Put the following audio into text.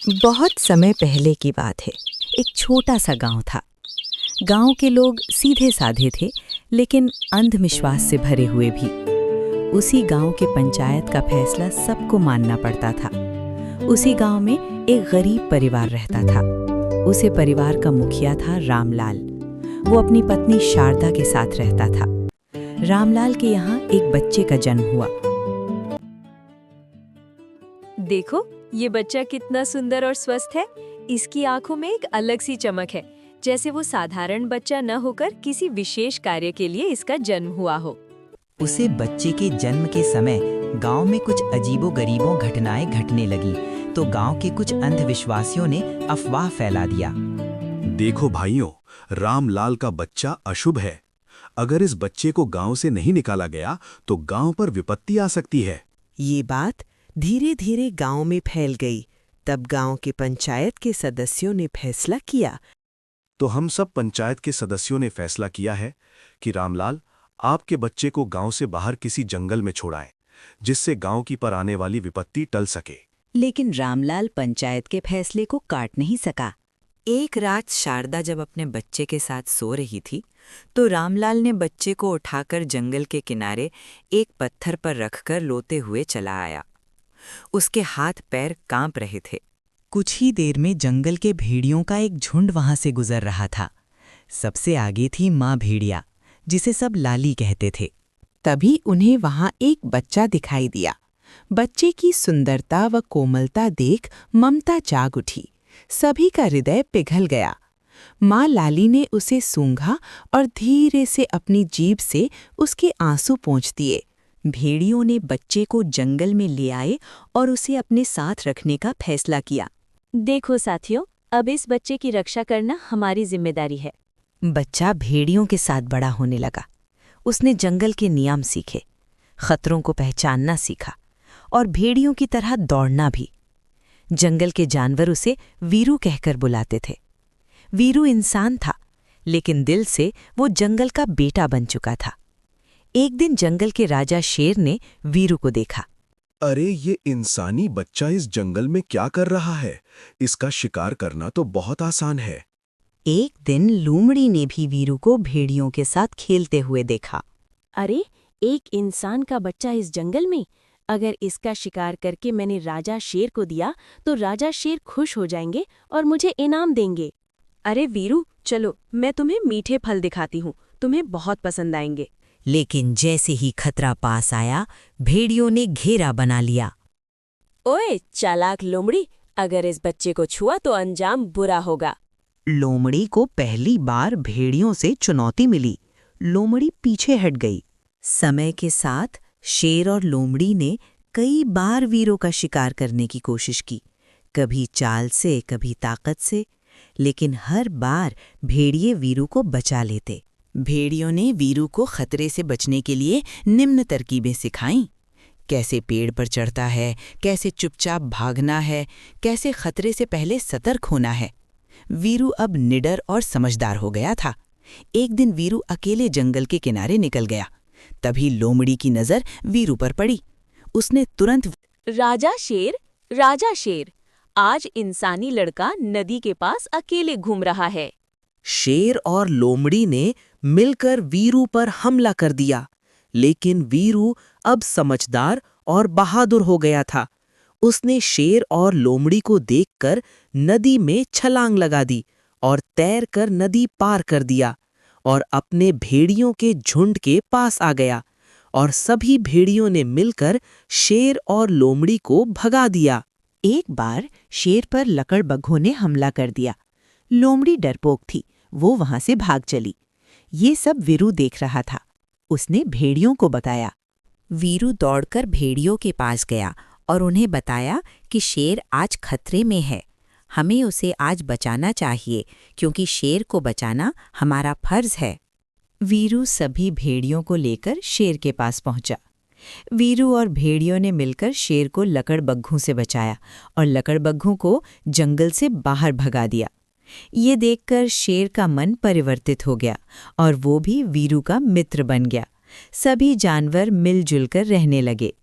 बहुत समय पहले की बात है। एक छोटा सा गांव था। गांव के लोग सीधे साधे थे, लेकिन अंधविश्वास से भरे हुए भी। उसी गांव के पंचायत का फैसला सबको मानना पड़ता था। उसी गांव में एक गरीब परिवार रहता था। उसे परिवार का मुखिया था रामलाल। वो अपनी पत्नी शारदा के साथ रहता था। रामलाल के यहाँ एक बच्चे का जन्म हुआ। देखो, ये बच्चा कितना सुंदर और स्वस्थ है। इसकी आंखों में एक अलग सी चमक है, जैसे वो साधारण बच्चा न होकर किसी विशेष कार्य के लिए इसका जन्म हुआ हो। उसे बच्चे के जन्म के समय गांव में कुछ अजीबो-गरीबो घटनाएं घटने लगी, तो गांव के कुछ अंधविश्वासियों ने अफवाह फैला दिया। देखो भाइयों, रामलाल का बच्चा अशुभ है। अगर इस बच्चे को गांव से नहीं निकाला गया तो गांव पर विपत्ति आ सकती है। ये बात धीरे धीरे गांव में फैल गई। तब गांव के पंचायत के सदस्यों ने फैसला किया। तो हम सब पंचायत के सदस्यों ने फैसला किया है कि रामलाल, आपके बच्चे को गांव से बाहर किसी जंगल में छोड़ाएं, जिससे गांव की पर आने वाली विपत्ति टल सके। लेकिन रामलाल पंचायत के फैसले को काट नहीं सका। एक रात शारदा जब अपने बच्चे के साथ सो रही थी, तो रामलाल ने बच्चे को उठाकर जंगल के किनारे एक पत्थर पर रखकर लोते हुए चला आया। उसके हाथ पैर कांप रहे थे। कुछ ही देर में जंगल के भेड़ियों का एक झुंड वहां से गुजर रहा था। सबसे आगे थी माँ भेड़िया, जिसे सब लाली कहते थे। तभी उन्हें वहां एक बच्चा दिखाई दिया। बच्चे की सुंदरता व कोमलता देख ममता जाग उठी। सभी का हृदय पिघल गया। माँ लाली ने उसे सूंघा और धीरे से अपनी जीभ से उसके आंसू पोंछ दिए। भेड़ियों ने बच्चे को जंगल में ले आए और उसे अपने साथ रखने का फैसला किया। देखो साथियों, अब इस बच्चे की रक्षा करना हमारी जिम्मेदारी है। बच्चा भेड़ियों के साथ बड़ा होने लगा। उसने जंगल के नियम सीखे, खतरों को पहचानना सीखा और भेड़ियों की तरह दौड़ना भी। जंगल के जानवर उसे वीरू कहकर बुलाते थे। वीरू इंसान था, लेकिन दिल से वो जंगल का बेटा बन चुका था। एक दिन जंगल के राजा शेर ने वीरू को देखा। अरे, ये इंसानी बच्चा इस जंगल में क्या कर रहा है? इसका शिकार करना तो बहुत आसान है। एक दिन लोमड़ी ने भी वीरू को भेड़ियों के साथ खेलते हुए देखा। अरे, एक इंसान का बच्चा इस जंगल में! अगर इसका शिकार करके मैंने राजा शेर को दिया तो राजा शेर खुश हो जाएंगे और मुझे इनाम देंगे। अरे वीरू, चलो, मैं तुम्हें मीठे फल दिखाती हूँ, तुम्हें बहुत पसंद आएंगे। लेकिन जैसे ही खतरा पास आया, भेड़ियों ने घेरा बना लिया। ओए चालाक लोमड़ी, अगर इस बच्चे को छुआ तो अंजाम बुरा होगा। लोमड़ी को पहली बार भेड़ियों से चुनौती मिली। लोमड़ी पीछे हट गई। समय के साथ शेर और लोमड़ी ने कई बार वीरों का शिकार करने की कोशिश की, कभी चाल से, कभी ताकत से, लेकिन हर बार भेड़िए वीरू को बचा लेते। भेड़ियों ने वीरू को खतरे से बचने के लिए निम्न तरकीबें सिखाईं। कैसे पेड़ पर चढ़ता है, कैसे चुपचाप भागना है, कैसे खतरे से पहले सतर्क होना है। वीरू अब निडर और समझदार हो गया था। एक दिन वीरू अकेले जंगल के किनारे निकल गया। तभी लोमड़ी की नजर वीरू पर पड़ी। उसने तुरंत, राजा शेर, आज इंसानी लड़का नदी के पास अकेले घूम रहा है। शेर और लोमड़ी ने मिलकर वीरू पर हमला कर दिया। लेकिन वीरू अब समझदार और बहादुर हो गया था। उसने शेर और लोमड़ी को देखकर नदी में छलांग लगा दी और तैरकर नदी पार कर दिया और अपने भेड़ियों के झुंड के पास आ गया और सभी भेड़ियों ने मिलकर शेर और लोमड़ी को भगा दिया। एक बार शेर पर लकड़बग्घों ने हमला कर दिया। लोमड़ी डरपोक थी, वो वहां से भाग चली। ये सब वीरू देख रहा था। उसने भेड़ियों को बताया। वीरू दौड़कर भेड़ियों के पास गया और उन्हें बताया कि शेर आज खतरे में है। हमें उसे आज बचाना चाहिए, क्योंकि शेर को बचाना हमारा फर्ज है। वीरू सभी भेड़ियों को लेकर शेर के पास पहुंचा। वीरू और भेड़ियों ने मिलकर शेर को लकड़बग्घों से बचाया और लकड़बग्घों को जंगल से बाहर भगा दिया। ये देखकर शेर का मन परिवर्तित हो गया और वो भी वीरू का मित्र बन गया। सभी जानवर मिलजुल कर रहने लगे।